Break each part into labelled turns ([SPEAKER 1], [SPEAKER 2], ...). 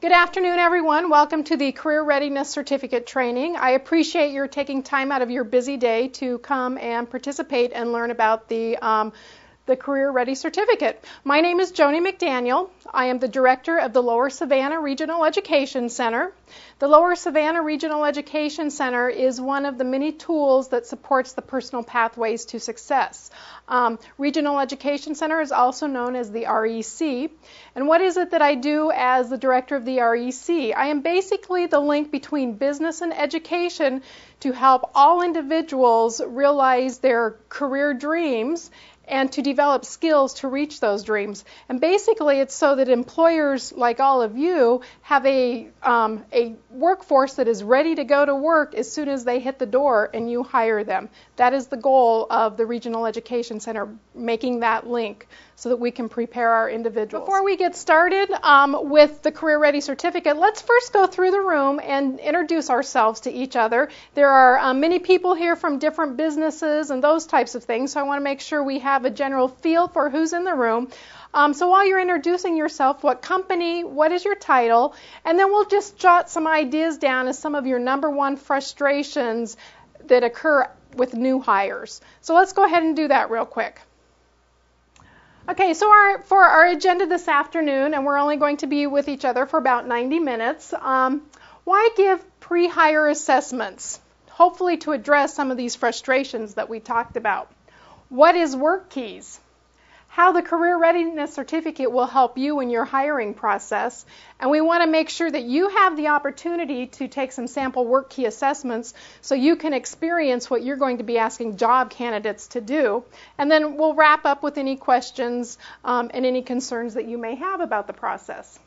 [SPEAKER 1] Good afternoon, everyone. Welcome to the Career Readiness Certificate Training. I appreciate your taking time out of your busy day to come and participate and learn about the Career Ready Certificate. My name is Joni McDaniel. I am the director of the Lower Savannah Regional Education Center. The Lower Savannah Regional Education Center is one of the many tools that supports the personal pathways to success. Regional Education Center is also known as the REC. And what is it that I do as the director of the REC? I am basically the link between business and education to help all individuals realize their career dreams and to develop skills to reach those dreams. And basically it's so that employers like all of you have a workforce that is ready to go to work as soon as they hit the door and you hire them. That is the goal of the Regional Education Center, making that link so that we can prepare our individuals. Before we get started with the Career Ready Certificate, let's first go through the room and introduce ourselves to each other. There are many people here from different businesses and those types of things, so I want to make sure we have a general feel for who's in the room. So while you're introducing yourself, what company, what is your title, and then we'll just jot some ideas down as some of your number one frustrations that occur with new hires. So let's go ahead and do that real quick. Okay, so for our agenda this afternoon, and we're only going to be with each other for about 90 minutes, why give pre-hire assessments? Hopefully to address some of these frustrations that we talked about. What is Work Keys? How the Career Readiness Certificate will help you in your hiring process. And we want to make sure that you have the opportunity to take some sample work key assessments so you can experience what you're going to be asking job candidates to do. And then we'll wrap up with any questions and any concerns that you may have about the process.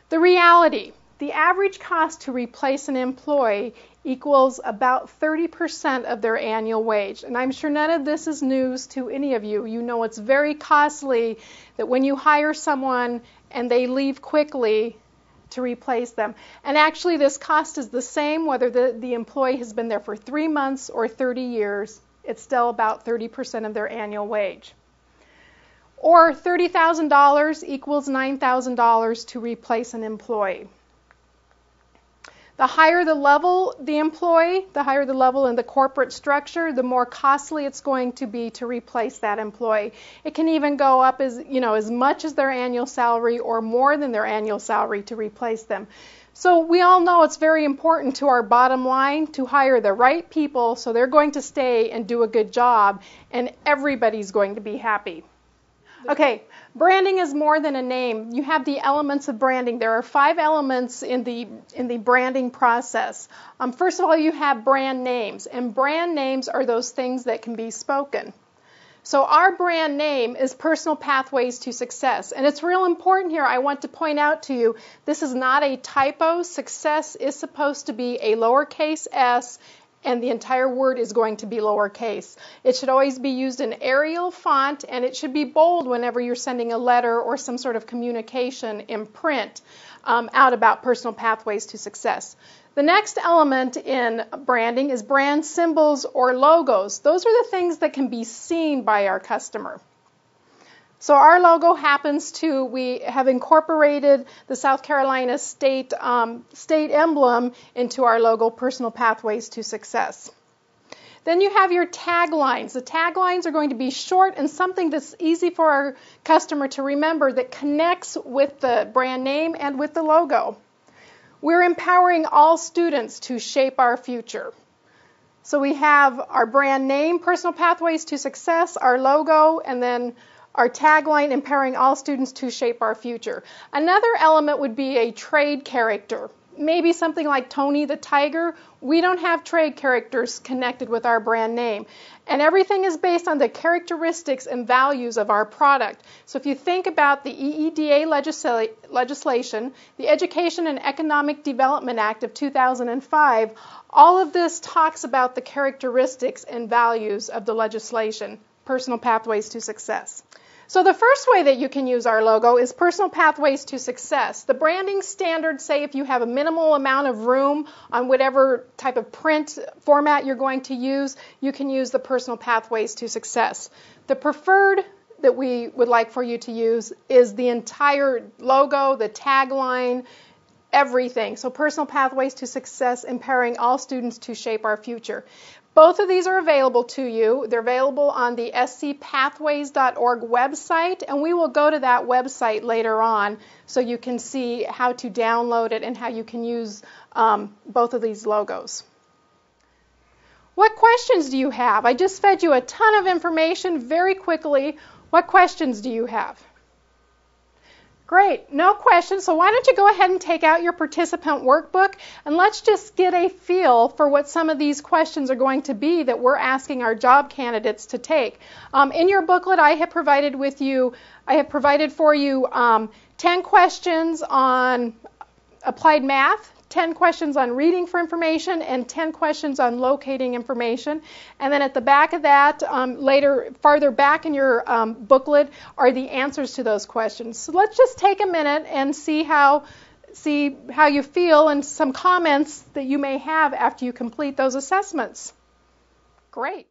[SPEAKER 1] The reality. The average cost to replace an employee equals about 30% of their annual wage. And I'm sure none of this is news to any of you. You know it's very costly that when you hire someone and they leave quickly to replace them. And actually this cost is the same whether the employee has been there for 3 months or 30 years. It's still about 30% of their annual wage. Or $30,000 equals $9,000 to replace an employee. The higher the level the employee, the higher the level in the corporate structure, the more costly it's going to be to replace that employee. It can even go up as much as their annual salary or more than their annual salary to replace them. So we all know it's very important to our bottom line to hire the right people so they're going to stay and do a good job and everybody's going to be happy. Okay, branding is more than a name. You have the elements of branding. There are 5 elements in the branding process. First of all, you have brand names, and brand names are those things that can be spoken. So our brand name is Personal Pathways to Success, and it's real important here. I want to point out to you, this is not a typo. Success is supposed to be a lowercase s, and the entire word is going to be lowercase. It should always be used in Arial font, and it should be bold whenever you're sending a letter or some sort of communication in print out about personal pathways to success. The next element in branding is brand symbols or logos. Those are the things that can be seen by our customer. So our logo we have incorporated the South Carolina state emblem into our logo, Personal Pathways to Success. Then you have your taglines. The taglines are going to be short and something that's easy for our customer to remember that connects with the brand name and with the logo. We're empowering all students to shape our future. So we have our brand name, Personal Pathways to Success, our logo, and then our tagline, empowering all students to shape our future. Another element would be a trade character. Maybe something like Tony the Tiger. We don't have trade characters connected with our brand name. And everything is based on the characteristics and values of our product. So if you think about the EEDA legislation, the Education and Economic Development Act of 2005, all of this talks about the characteristics and values of the legislation, Personal Pathways to Success. So the first way that you can use our logo is Personal Pathways to Success. The branding standards say if you have a minimal amount of room on whatever type of print format you're going to use, you can use the Personal Pathways to Success. The preferred that we would like for you to use is the entire logo, the tagline, everything. So personal pathways to success, empowering all students to shape our future. Both of these are available to you. They're available on the scpathways.org website, and we will go to that website later on so you can see how to download it and how you can use both of these logos. What questions do you have? I just fed you a ton of information very quickly. What questions do you have? Great, no questions. So why don't you go ahead and take out your participant workbook and let's just get a feel for what some of these questions are going to be that we're asking our job candidates to take. In your booklet, I have provided for you 10 questions on applied math, 10 questions on reading for information, and 10 questions on locating information. And then at the back of that, farther back in your booklet, are the answers to those questions. So let's just take a minute and see how you feel and some comments that you may have after you complete those assessments. Great.